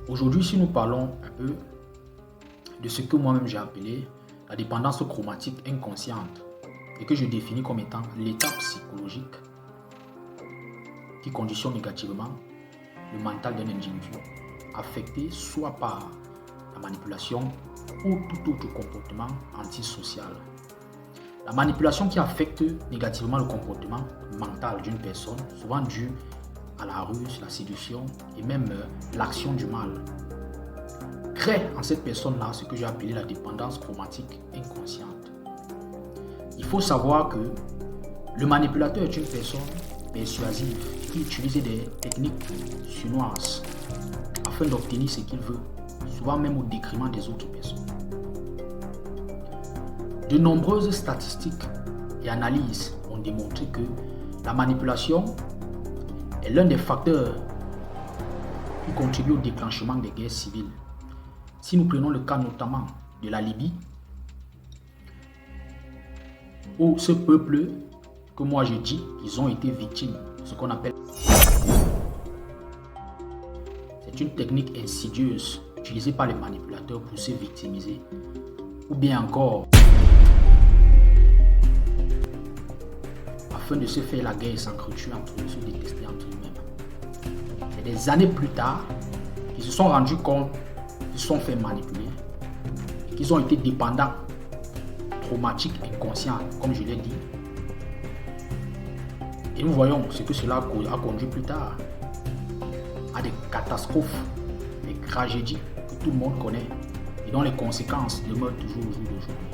Aujourd'hui, si nous parlons un peu de ce que moi-même j'ai appelé la dépendance chromatique inconsciente et que je définis comme étant l'état psychologique qui conditionne négativement le mental d'un individu, affecté soit par la manipulation ou tout autre comportement antisocial. La manipulation qui affecte négativement le comportement mental d'une personne, souvent due à la ruse, la séduction et même l'action du mal, crée en cette personne-là ce que j'ai appelé la dépendance chromatique inconsciente. Il faut savoir que le manipulateur est une personne persuasive qui utilise des techniques sournoises afin d'obtenir ce qu'il veut, souvent même au détriment des autres personnes. De nombreuses statistiques et analyses ont démontré que la manipulation est l'un des facteurs qui contribue au déclenchement des guerres civiles. Si nous prenons le cas notamment de la Libye, où ce peuple que moi je dis, ils ont été victimes de ce qu'on appelle. C'est une technique insidieuse utilisée par les manipulateurs pour se victimiser, ou bien encore afin de se faire la guerre sans cruture entre eux, se détester entre eux-mêmes. C'est des années plus tard qu'ils se sont rendus compte qu'ils se sont fait manipuler et qu'ils ont été dépendants, traumatiques, inconscients, comme je l'ai dit. Et nous voyons ce que cela a conduit plus tard à des catastrophes, des tragédies que tout le monde connaît et dont les conséquences demeurent toujours au jour d'aujourd'hui.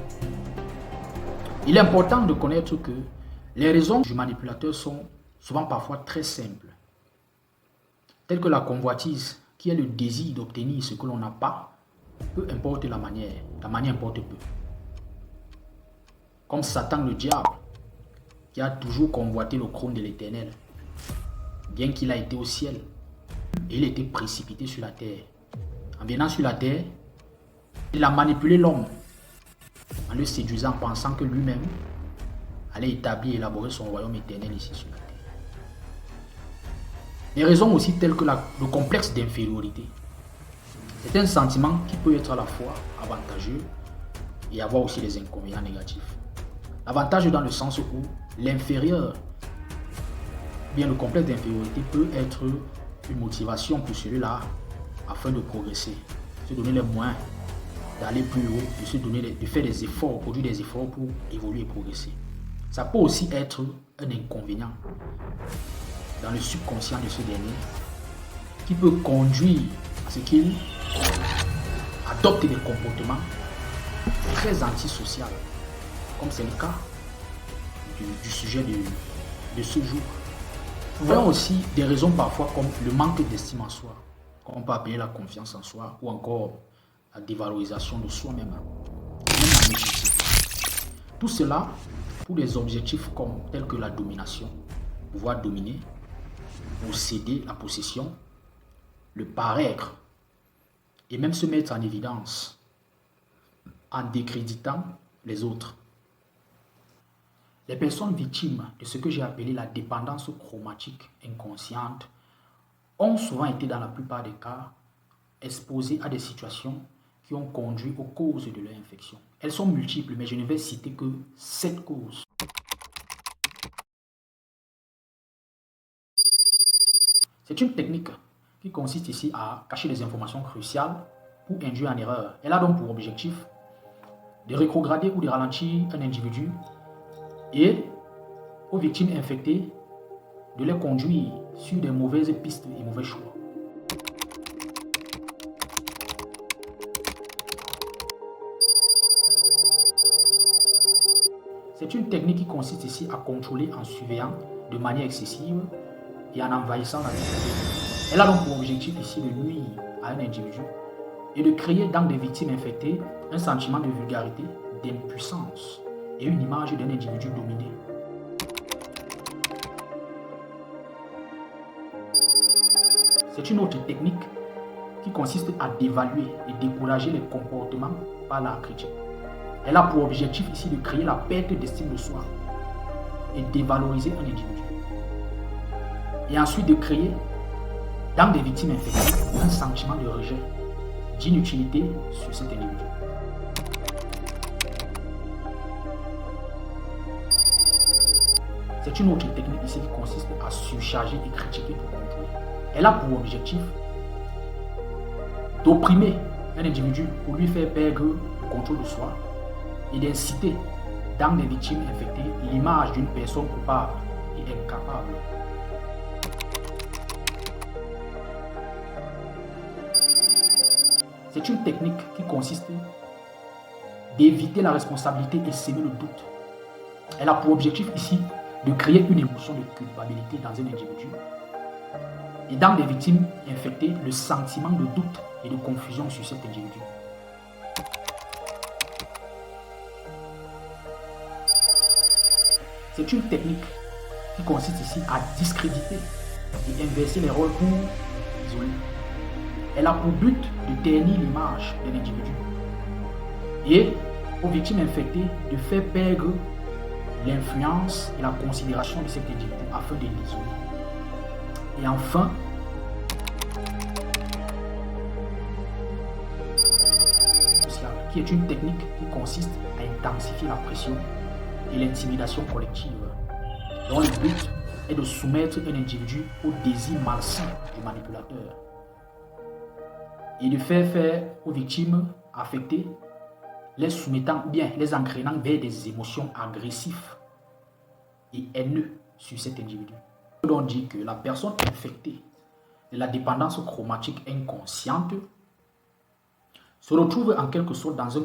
Il est important de connaître que les raisons du manipulateur sont souvent parfois très simples, telles que la convoitise, qui est le désir d'obtenir ce que l'on n'a pas, peu importe la manière importe peu. Comme Satan le diable, qui a toujours convoité le trône de l'Éternel, bien qu'il a été au ciel, et il était précipité sur la terre. En venant sur la terre, il a manipulé l'homme en le séduisant, pensant que lui-même allait établir et élaborer son royaume éternel ici sur la terre. Des raisons aussi telles que le complexe d'infériorité. C'est un sentiment qui peut être à la fois avantageux et avoir aussi des inconvénients négatifs. L'avantage dans le sens où l'inférieur, bien le complexe d'infériorité peut être une motivation pour celui-là afin de progresser, se donner les moyens d'aller plus haut, de faire des efforts, produire des efforts pour évoluer et progresser. Ça peut aussi être un inconvénient dans le subconscient de ce dernier qui peut conduire à ce qu'il adopte des comportements très antisociaux, comme c'est le cas du sujet de ce jour. Nous voyons aussi des raisons parfois comme le manque d'estime en soi, qu'on peut appeler la confiance en soi, ou encore la dévalorisation de soi-même, même la méchanceté. Tout cela pour des objectifs tels que la domination, pouvoir dominer, posséder la possession, le paraître, et même se mettre en évidence en décréditant les autres. Les personnes victimes de ce que j'ai appelé la dépendance chromatique inconsciente ont souvent été, dans la plupart des cas, exposées à des situations qui ont conduit aux causes de leur infection. Elles sont multiples, mais je ne vais citer que 7 causes. C'est une technique qui consiste ici à cacher des informations cruciales pour induire en erreur. Elle a donc pour objectif de rétrograder ou de ralentir un individu et aux victimes infectées de les conduire sur des mauvaises pistes et mauvais choix. C'est une technique qui consiste ici à contrôler en surveillant de manière excessive et en envahissant la vie. Elle a donc pour objectif ici de nuire à un individu et de créer dans des victimes infectées un sentiment de vulgarité, d'impuissance et une image d'un individu dominé. C'est une autre technique qui consiste à dévaluer et décourager les comportements par la critique. Elle a pour objectif ici de créer la perte d'estime de soi et dévaloriser un individu. Et ensuite de créer dans des victimes infectées un sentiment de rejet, d'inutilité sur cet individu. C'est une autre technique ici qui consiste à surcharger et critiquer pour contrôler. Elle a pour objectif d'opprimer un individu pour lui faire perdre le contrôle de soi et d'inciter dans des victimes infectées l'image d'une personne coupable et incapable. C'est une technique qui consiste d'éviter la responsabilité et s'aimer le doute. Elle a pour objectif ici de créer une émotion de culpabilité dans un individu et dans des victimes infectées le sentiment de doute et de confusion sur cet individu. C'est une technique qui consiste ici à discréditer et inverser les rôles pour isoler. Elle a pour but de ternir l'image de l'individu et aux victimes infectées de faire perdre l'influence et la considération de cet individu afin de l'isoler. Et enfin, qui est une technique qui consiste à intensifier la pression et l'intimidation collective, dont le but est de soumettre un individu au désir malsain du manipulateur et de faire aux victimes affectées, les soumettant ou bien les entraînant vers des émotions agressives et haineuses sur cet individu. On dit que la personne infectée de la dépendance chromatique inconsciente se retrouve en quelque sorte dans un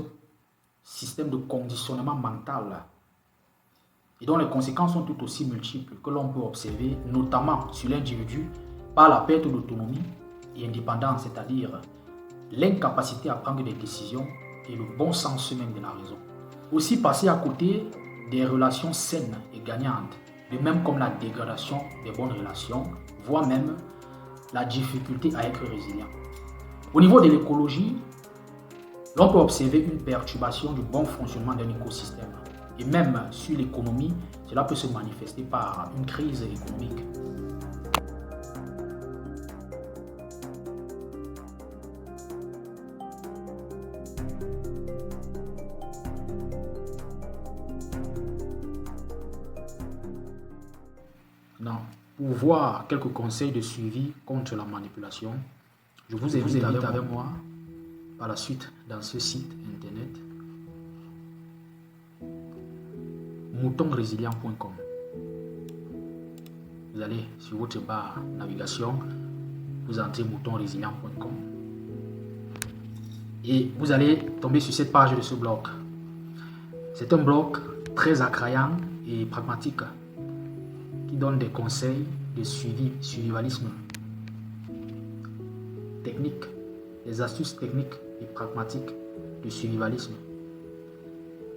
système de conditionnement mental et dont les conséquences sont tout aussi multiples que l'on peut observer, notamment sur l'individu par la perte d'autonomie et indépendance, c'est-à-dire l'incapacité à prendre des décisions et le bon sens même de la raison. Aussi passer à côté des relations saines et gagnantes, de même comme la dégradation des bonnes relations, voire même la difficulté à être résilient. Au niveau de l'écologie, l'on peut observer une perturbation du bon fonctionnement d'un écosystème. Et même sur l'économie, cela peut se manifester par une crise économique. Non. Pour voir quelques conseils de suivi contre la manipulation, je vous invite avec moi par la suite dans ce site internet moutonresilient.com. Vous allez sur votre barre navigation, vous entrez moutonresilient.com et vous allez tomber sur cette page de ce blog. C'est un blog très attrayant et pragmatique qui donne des conseils de survivalisme technique, des astuces techniques et pragmatiques de survivalisme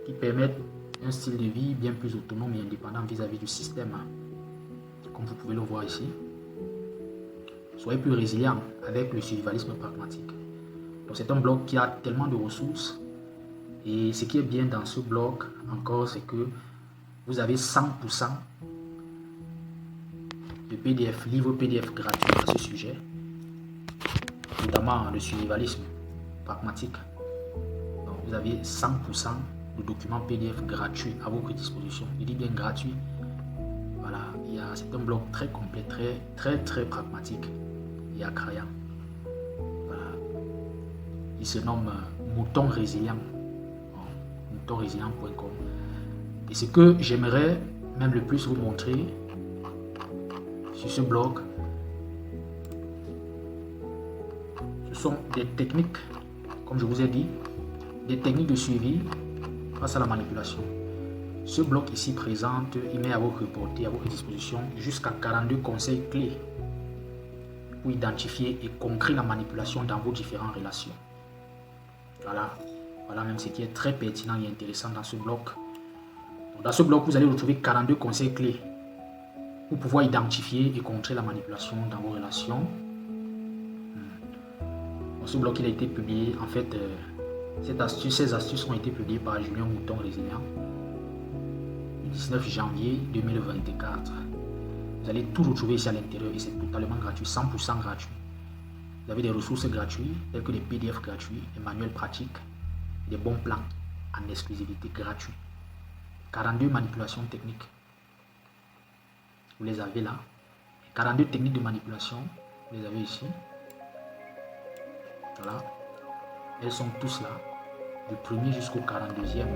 qui permettent un style de vie bien plus autonome et indépendant vis-à-vis du système, comme vous pouvez le voir ici. Soyez plus résilient avec le survivalisme pragmatique. Donc c'est un blog qui a tellement de ressources et ce qui est bien dans ce blog encore, c'est que vous avez 100% de PDF, livres PDF gratuits à ce sujet, notamment le survivalisme pragmatique. Donc vous avez 100% de documents PDF gratuits à votre disposition. Je dis bien gratuit. Voilà, c'est un blog très complet, très pragmatique et attrayant. Voilà. Il se nomme Mouton Résilient. Moutonresilient.com. Et ce que j'aimerais même le plus vous montrer sur ce blog, ce sont des techniques, comme je vous ai dit, des techniques de suivi face à la manipulation. Ce blog ici présente, il met à votre portée, à votre disposition, jusqu'à 42 conseils clés pour identifier et contrer la manipulation dans vos différentes relations. Voilà même ce qui est très pertinent et intéressant dans ce blog. Dans ce blog, vous allez retrouver 42 conseils clés pour pouvoir identifier et contrer la manipulation dans vos relations. Dans ce blog, il a été publié, en fait, ces astuces ont été publiées par Julien Mouton Résilient le 19 janvier 2024. Vous allez tout retrouver ici à l'intérieur et c'est totalement gratuit, 100% gratuit. Vous avez des ressources gratuites, telles que des PDF gratuits, des manuels pratiques, des bons plans en exclusivité gratuits. 42 manipulations techniques. Vous les avez là. 42 techniques de manipulation. Vous les avez ici. Voilà. Elles sont tous là. Du premier jusqu'au 42e.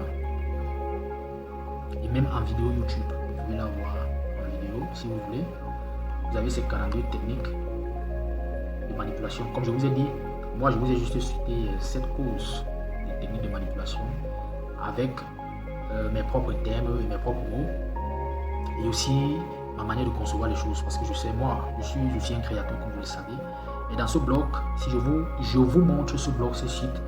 Et même en vidéo YouTube. Vous pouvez la voir en vidéo si vous voulez. Vous avez ces 42 techniques de manipulation. Comme je vous ai dit, moi je vous ai juste cité 7 causes des techniques de manipulation avec mes propres thèmes et mes propres mots. Et aussi ma manière de concevoir les choses. Parce que je sais, moi, je suis un créateur comme vous le savez. Et dans ce blog, si je vous montre ce blog, ce site,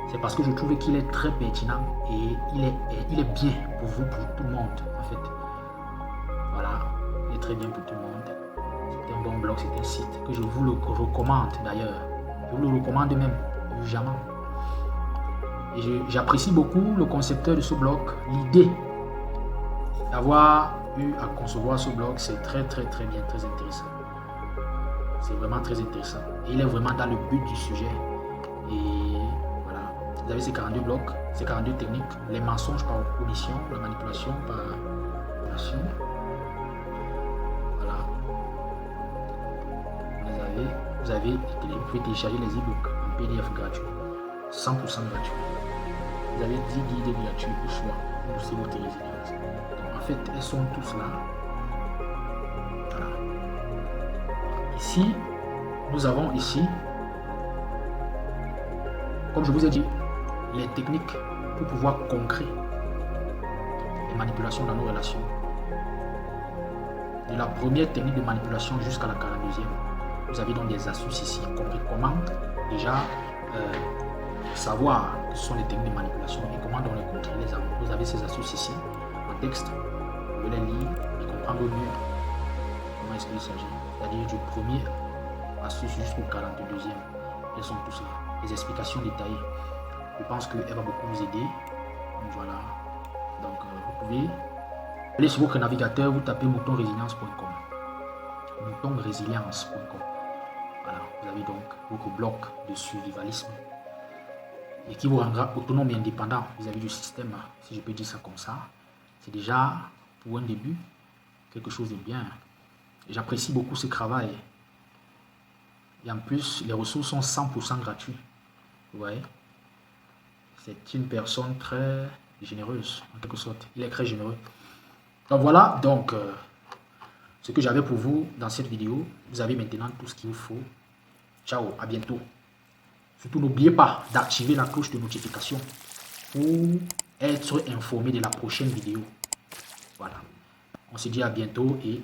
c'est parce que je trouve qu'il est très pertinent et il est bien pour vous, pour tout le monde, en fait. Voilà, il est très bien pour tout le monde. C'est un bon blog, c'est un site que je vous le recommande d'ailleurs. Je vous le recommande même, urgemment. Et j'apprécie beaucoup le concepteur de ce blog, l'idée d'avoir eu à concevoir ce blog, c'est très bien, très intéressant. C'est vraiment très intéressant. Et il est vraiment dans le but du sujet. Et voilà. Vous avez ces 42 blocs, ces 42 techniques, les mensonges par omission, la manipulation par omission. Voilà. Vous pouvez télécharger les e-books en PDF gratuit. 100% gratuit. Vous avez 10 guides gratuits au choix pour booster votre résilience. Donc, en fait, elles sont tous là. Voilà. Ici, nous avons ici, comme je vous ai dit, les techniques pour pouvoir concrétiser les manipulations dans nos relations. De la première technique de manipulation jusqu'à la 42e. Vous avez donc des astuces ici, compris comment déjà savoir que ce sont les techniques de manipulation et comment on les contrer les amours. Vous avez ces astuces ici en texte. Vous pouvez les lire et comprendre mieux comment est-ce qu'il s'agit. C'est-à-dire du premier astuce jusqu'au 42e. Elles sont tous là. Les explications détaillées. Je pense qu'elle va beaucoup vous aider. Donc voilà. Donc vous pouvez aller sur votre navigateur, vous tapez moutonrésilience.com. Moutonrésilience.com. Voilà. Vous avez donc votre bloc de survivalisme et qui vous rendra autonome et indépendant vis-à-vis du système, si je peux dire ça comme ça. C'est déjà, pour un début, quelque chose de bien. J'apprécie beaucoup ce travail. Et en plus, les ressources sont 100% gratuites. Vous voyez? C'est une personne très généreuse, en quelque sorte. Il est très généreux. Donc voilà, donc, ce que j'avais pour vous dans cette vidéo. Vous avez maintenant tout ce qu'il vous faut. Ciao, à bientôt. Surtout, n'oubliez pas d'activer la cloche de notification pour être informé de la prochaine vidéo. Voilà. On se dit à bientôt et